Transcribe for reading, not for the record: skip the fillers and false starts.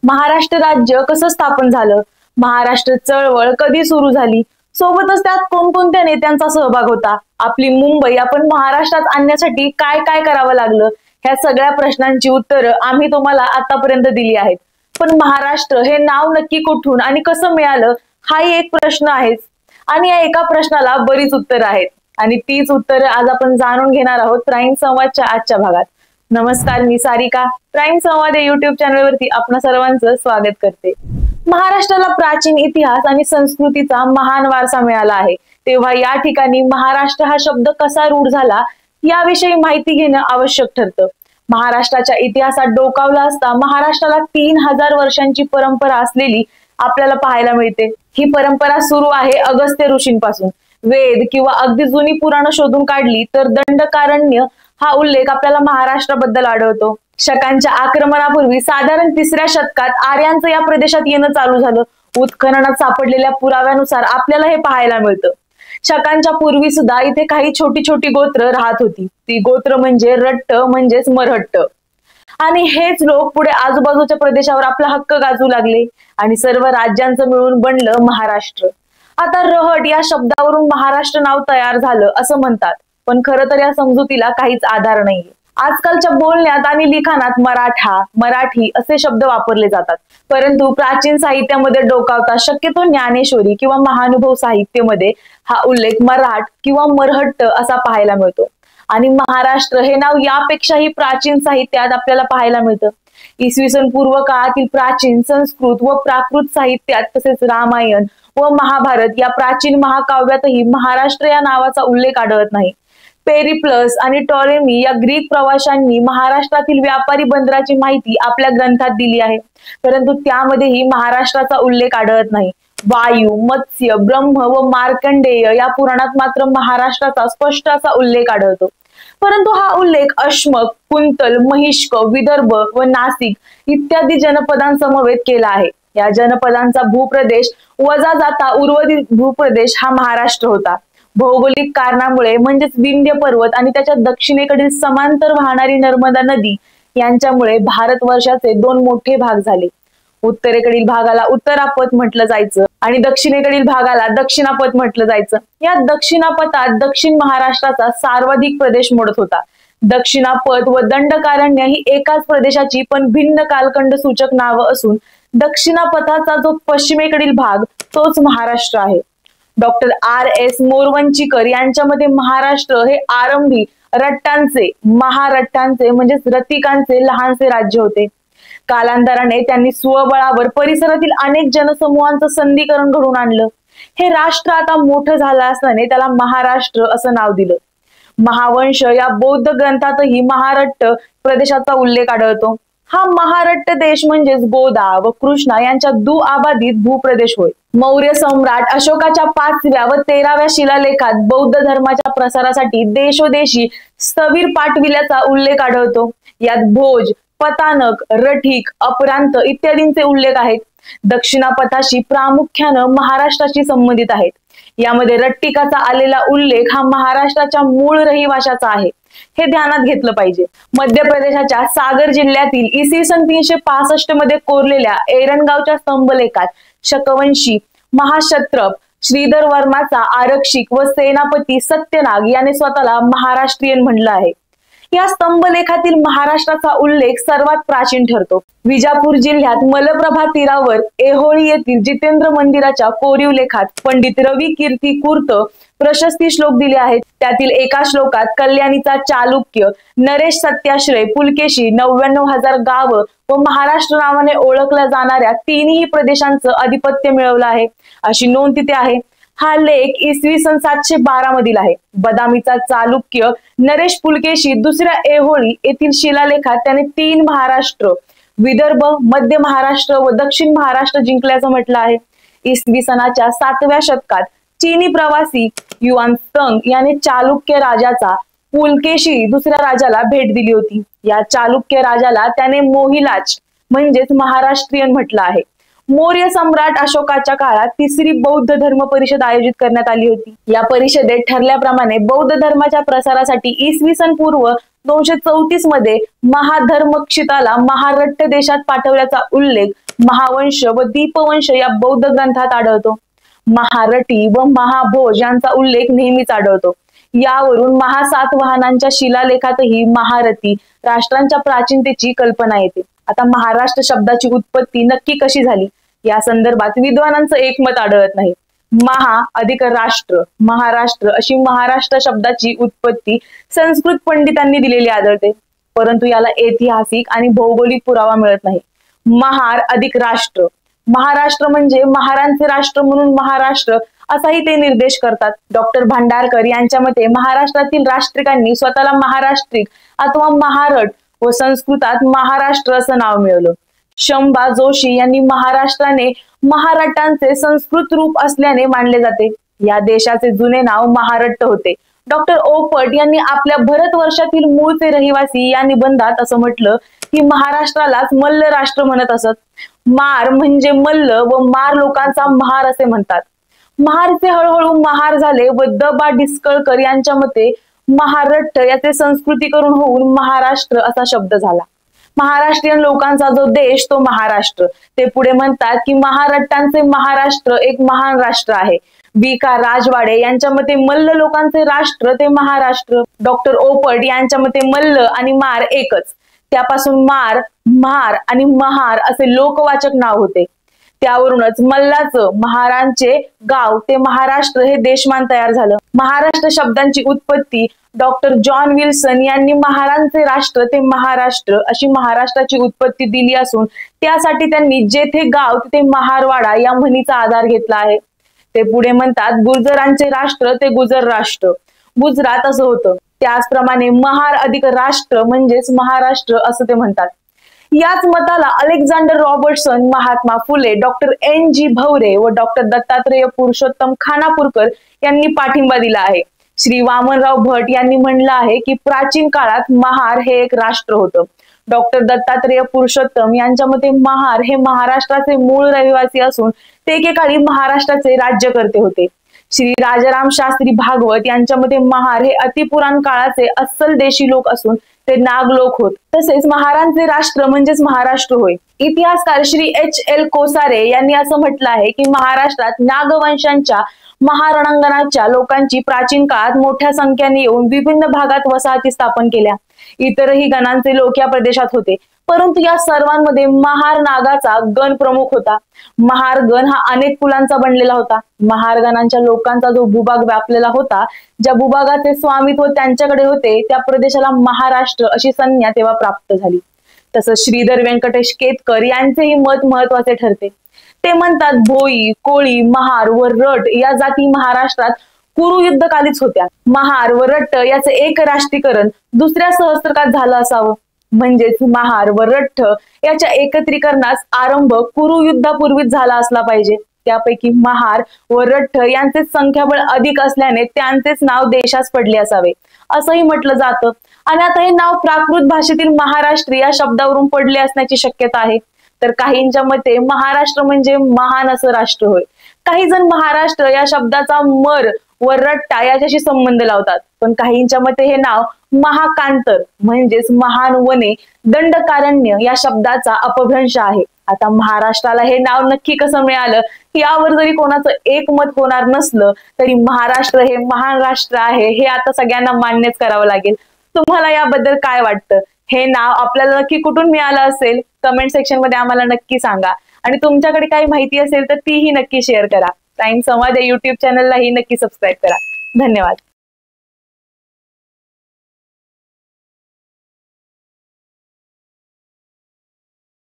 महाराष्ट्र राज्य कसं स्थापन झालं, महाराष्ट्र चळवळ कधी सुरू झाली, सोबतच त्यात कोणकोणत्या नेत्यांचा सहभाग होता, आपली मुंबई आपण महाराष्ट्रात आणण्यासाठी काय काय करावं लागलं, ह्या सगळ्या प्रश्नांची उत्तरं आम्ही तुम्हाला आतापर्यंत दिली आहेत. पण महाराष्ट्र हे नाव नक्की कुठून आणि कसं मिळालं, हाही एक प्रश्न आहेच. आणि या एका प्रश्नाला बरीच उत्तरं आहेत आणि तीच उत्तरं आज आपण जाणून घेणार आहोत प्राईम संवादच्या आजच्या भागात. नमस्कार, मी सारिका. प्राईम संवाद या युट्यूब चॅनलवरती आपणा सर्वांचं स्वागत करते. महाराष्ट्राला प्राचीन इतिहास आणि संस्कृतीचा महान वारसा मिळाला आहे, तेव्हा या ठिकाणी महाराष्ट्र हा शब्द कसा रूढ झाला याविषयी माहिती घेणं आवश्यक ठरतं. महाराष्ट्राच्या इतिहासात डोकावला असता महाराष्ट्राला 3000 वर्षांची परंपरा असलेली आपल्याला पाहायला मिळते. ही परंपरा सुरू आहे अगस्त्य ऋषींपासून. वेद किंवा अगदी जुनी पुराणं शोधून काढली तर दंडकारण्य हा उल्लेख आपल्याला महाराष्ट्राबद्दल आढळतो. शकांच्या आक्रमणापूर्वी साधारण 3ऱ्या शतकात आर्यांचं या प्रदेशात येणं चालू झालं. उत्खननात सापडलेल्या पुराव्यानुसार आपल्याला हे पाहायला मिळतं. शकांच्या पूर्वी सुद्धा इथे काही छोटी छोटी गोत्र राहत होती. ती गोत्र म्हणजे रट्ट म्हणजेच मरहट्ट. आणि हेच लोक पुढे आजूबाजूच्या प्रदेशावर आपला हक्क गाजू लागले आणि सर्व राज्यांचं मिळून बनलं महाराष्ट्र. आता रहट या शब्दावरून महाराष्ट्र नाव तयार झालं असं म्हणतात, पण खरं तर या समजुतीला काहीच आधार नाहीये. आजकालच्या बोलण्यात आणि लिखाणात मराठा, मराठी असे शब्द वापरले जातात, परंतु प्राचीन साहित्यामध्ये डोकावता शक्यतो ज्ञानेश्वरी किंवा महानुभव साहित्यामध्ये हा उल्लेख मराठ किंवा मरहट्ट असा पाहायला मिळतो. आणि महाराष्ट्र हे नाव यापेक्षाही प्राचीन साहित्यात आपल्याला पाहायला मिळतं. इसवी सन पूर्व काळातील प्राचीन संस्कृत व प्राकृत साहित्यात तसेच रामायण व महाभारत या प्राचीन महाकाव्यातही महाराष्ट्र या नावाचा उल्लेख आढळत नाही. पेरिप्लस आणि टॉलेमी या ग्रीक प्रवाशांनी महाराष्ट्रातील व्यापारी बंदराची माहिती आपल्या ग्रंथात दिली आहे, परंतु त्यामध्येही महाराष्ट्राचा उल्लेख आढळत नाही. वायू, मत्स्य, ब्रह्म व मार्कंडेय या पुराणात मात्र महाराष्ट्राचा स्पष्ट असा उल्लेख आढळतो. परंतु हा उल्लेख अश्मक, कुंतल, महिष्क, विदर्भ व नाशिक इत्यादी जनपदांसमवेत केला आहे. या जनपदांचा भूप्रदेश वजा जाता उर्वरित भूप्रदेश हा महाराष्ट्र होता. भौगोलिक कारणामुळे म्हणजेच विंध्य पर्वत आणि त्याच्या दक्षिणेकडील समांतर वाहणारी नर्मदा नदी यांच्यामुळे भारतवर्षाचे 2 मोठे भाग झाले. उत्तरेकडील भागाला उत्तरापथ म्हटलं जायचं आणि दक्षिणेकडील भागाला दक्षिणापथ म्हटलं जायचं. या दक्षिणापथात दक्षिण महाराष्ट्राचा सर्वाधिक प्रदेश मोडत होता. दक्षिणापथ व दंडकारण्य ही एकाच प्रदेशाची पण भिन्न कालखंड सूचक नावं असून दक्षिणापथाचा जो पश्चिमेकडील भाग तोच महाराष्ट्र आहे. Doctor R.S. मोरवंचीकर यांच्या मते महाराष्ट्र हे आरंभी रट्टांचे, महारट्टांचे म्हणजेच रतिकांचे लहानसे राज्य होते. कालांतराने त्यांनी स्वबळावर परिसरातील अनेक जनसमूहांचं संधीकरण घडून आणलं. हे राष्ट्र आता मोठं झालं असल्याने त्याला महाराष्ट्र असं नाव दिलं. महावंश या बौद्ध ग्रंथातही महारट्ट प्रदेशाचा उल्लेख आढळतो. हा महारट्ट देश म्हणजेच गोदा व कृष्णा यांच्या दुआबाधित भूप्रदेश होय. मौर्य सम्राट अशोकाच्या 5व्या व 13व्या शिलालेखात बौद्ध धर्माच्या प्रसारासाठी देशोदेशी स्थविर पाठविल्याचा उल्लेख आढळतो. यात भोज, पतानक, रठिक, अपरांत इत्यादींचे उल्लेख आहेत. दक्षिणापथाशी प्रामुख्यानं महाराष्ट्राशी संबंधित आहेत. यामध्ये रट्टिकाचा आलेला उल्लेख हा महाराष्ट्राच्या मूळ रहिवाशाचा आहे, हे ध्यानात घेतलं पाहिजे. मध्य प्रदेशाच्या सागर जिल्ह्यातील इसवी सन 365 मध्ये कोरलेल्या एरणगावच्या स्तंभलेखात शकवंशी महाक्षत्रप श्रीधर वर्माचा आरक्षिक व सेनापती सत्यनाग याने स्वतःला महाराष्ट्रीयन म्हणलं आहे. या स्तंभलेखातील महाराष्ट्राचा उल्लेख सर्वात प्राचीन ठरतो. विजापूर जिल्ह्यात मलप्रभा तीरावर ऐहोळी येथील जितेंद्र मंदिराच्या कोरीव लेखात पंडित रवी कीर्ती कुर्त प्रशस्ती श्लोक दिले आहेत. त्यातील एका श्लोकात कल्याणीचा चालुक्य, नरेश सत्याश्रय, पुलकेशी, 99,000 गावं व महाराष्ट्र नावाने ओळखल्या जाणाऱ्या 3ही प्रदेशांचं अधिपत्य मिळवलं आहे अशी नोंद तिथे आहे. हा लेख इसवी सन 712 मधील आहे. बदामीचा चालुक्य नरेश पुलकेशी दुसऱ्या ऐहोळी येथील शिलालेखात त्याने 3 महाराष्ट्र, विदर्भ, मध्य महाराष्ट्र व दक्षिण महाराष्ट्र जिंकल्याचं म्हटलं आहे. इसवी सनाच्या 7व्या शतकात चीनी प्रवासी युआन तंग याने चालुक्य राजाचा पुलकेशी दुसऱ्या राजाला भेट दिली होती. या चालुक्य राजाला त्याने मोहिलाच म्हणजेच महाराष्ट्रीयन म्हटलं आहे. मौर्य सम्राट अशोकाच्या काळात 3री बौद्ध धर्म परिषद आयोजित करण्यात आली होती. या परिषदेत ठरल्याप्रमाणे बौद्ध धर्माच्या प्रसारासाठी इसवी सन पूर्व 234 मध्ये महाधर्मक्षिताला महारट्ट देशात पाठवल्याचा उल्लेख महावंश व दीपवंश या बौद्ध ग्रंथात आढळतो. महारटी व महाभोज यांचा उल्लेख नेहमीच आढळतो. यावरून महासातवाहनांच्या शिलालेखातही महारथी राष्ट्रांच्या प्राचीनतेची कल्पना येते. आता महाराष्ट्र शब्दाची उत्पत्ती नक्की कशी झाली या संदर्भात विद्वानांचं एकमत आढळत नाही. महा अधिक राष्ट्र, महाराष्ट्र अशी महाराष्ट्र शब्दाची उत्पत्ती संस्कृत पंडितांनी दिलेली आढळते, परंतु याला ऐतिहासिक आणि भौगोलिक पुरावा मिळत नाही. महार अधिक राष्ट्र, महाराष्ट्र म्हणजे महारांचे राष्ट्र म्हणून महाराष्ट्र असाही ते निर्देश करतात. डॉक्टर भांडारकर यांच्या मते महाराष्ट्रातील राष्ट्रिकांनी स्वतःला महाराष्ट्रिक अथवा महारट व संस्कृतात महाराष्ट्र असं नाव मिळवलं. शंभा जोशी यांनी महाराष्ट्राने महारटांचे संस्कृत रूप असल्याने मानले जाते. या देशाचे जुने नाव महारट्ट होते. डॉक्टर ओपट यांनी आपल्या भारतवर्षातील मूळचे रहिवासी या निबंधात असं म्हटलं की महाराष्ट्रालाच मल्ल राष्ट्र म्हणत असत. मार म्हणजे मल्ल व मार लोकांचा महार असे म्हणतात. महारचे हळूहळू महार झाले व द बा डिस्कळकर यांच्या मते महारट्ट याचे संस्कृतीकरण होऊन महाराष्ट्र असा शब्द झाला. महाराष्ट्रीयन लोकांचा जो देश तो महाराष्ट्र. ते पुढे म्हणतात की महारट्टांचे महाराष्ट्र एक महान राष्ट्र आहे. बी.का. राजवाडे यांच्या मते मल्ल लोकांचे राष्ट्र ते महाराष्ट्र. डॉक्टर ओपट यांच्या मते मल्ल आणि मार एकच. त्यापासून मार, महार आणि महार असे लोकवाचक नाव होते. त्यावरूनच मल्लाचं महारांचे गाव ते महाराष्ट्र हे देशमान तयार झालं. महाराष्ट्र शब्दांची उत्पत्ती डॉक्टर जॉन विल्सन यांनी महारांचे राष्ट्र ते महाराष्ट्र अशी महाराष्ट्राची उत्पत्ती दिली असून त्यासाठी त्यांनी जेथे गाव तिथे महारवाडा या म्हणीचा आधार घेतला आहे. ते पुढे म्हणतात गुर्जरांचे राष्ट्र ते गुजर राष्ट्र, गुजरात असं होतं. त्याचप्रमाणे महार अधिक राष्ट्र म्हणजेच महाराष्ट्र असं ते म्हणतात. याच मताला Alexander Robertson, Mahatma Phule, doctor एन.जी. भवरे व डॉक्टर दत्तात्रेय पुरुषोत्तम खानापूरकर यांनी पाठिंबा दिला आहे. श्री वामनराव भट यांनी म्हणलं आहे की प्राचीन काळात महार हे एक राष्ट्र होतं. डॉक्टर दत्तात्रेय पुरुषोत्तम यांच्या मते महार हे महाराष्ट्राचे मूळ रहिवासी असून ते एकेकाळी महाराष्ट्राचे राज्यकर्ते होते. श्री राजाराम शास्त्री भागवत यांच्या मते महार हे अतिपुराण काळाचे अस्सल देशी लोक असून ते नाग लोक होत. तसेच महारांचे राष्ट्र म्हणजेच महाराष्ट्र होय. इतिहासकार श्री H.L. कोसारे यांनी असं म्हटलं आहे की महाराष्ट्रात नागवंशांच्या महारणांगणाच्या लोकांची प्राचीन काळात मोठ्या संख्येने येऊन विभिन्न भागात वसाहती स्थापन केल्या. इतरही गणांचे लोक या प्रदेशात होते, परंतु या सर्वांमध्ये महार नागाचा गण प्रमुख होता. महार गण हा अनेक कुलांचा बनलेला होता. महार गणांच्या लोकांचा जो भूभाग व्यापलेला होता, ज्या भूभागाचे स्वामित्व त्यांच्याकडे होते त्या प्रदेशाला महाराष्ट्र अशी संज्ञा तेव्हा प्राप्त झाली. तसंच श्रीधर व्यंकटेश केतकर यांचेही मत महत्वाचे ठरते. ते म्हणतात भोई, कोळी, महार व रट या जाती महाराष्ट्रात कुरु युद्धकालीच होत्या. महार व रट्ट याचे एक राष्ट्रीकरण दुसऱ्या सहस्त्रकात झालं असावं. म्हणजेच महार व रट्ट याच्या एकत्रीकरणास आरंभ कुरु युद्धापूर्वीच झाला असला पाहिजे. त्यापैकी महार व रट्ट यांचे संख्याबळ अधिक असल्याने त्यांचेच नाव देशास पडले असावे असंही म्हटलं जातं. आणि आता हे नाव प्राकृत भाषेतील महाराष्ट्र या शब्दावरून पडले असण्याची शक्यता आहे. तर काहींच्या मते महाराष्ट्र म्हणजे महान असं राष्ट्र होय. काही जण महाराष्ट्र या शब्दाचा मर व रट्टा याच्याशी संबंध लावतात, पण काहींच्या मते हे नाव महाकांतर म्हणजेच महान वने दंडकारण्य या शब्दाचा अपभ्रंश आहे. आता महाराष्ट्राला हे नाव नक्की कसं मिळालं यावर जरी कोणाचं एकमत होणार नसलं तरी महाराष्ट्र हे महान राष्ट्र आहे हे आता सगळ्यांना मान्यच करावं लागेल. तुम्हाला याबद्दल काय वाटतं? हे नाव आपल्याला नक्की कुठून मिळालं असेल कमेंट सेक्शन मध्ये आम्हाला नक्की सांगा. आणि तुमच्याकडे काही माहिती असेल तर तीही नक्की शेअर करा. टाइम्स संवाद या युट्यूब चॅनललाही नक्की सबस्क्राईब करा. धन्यवाद.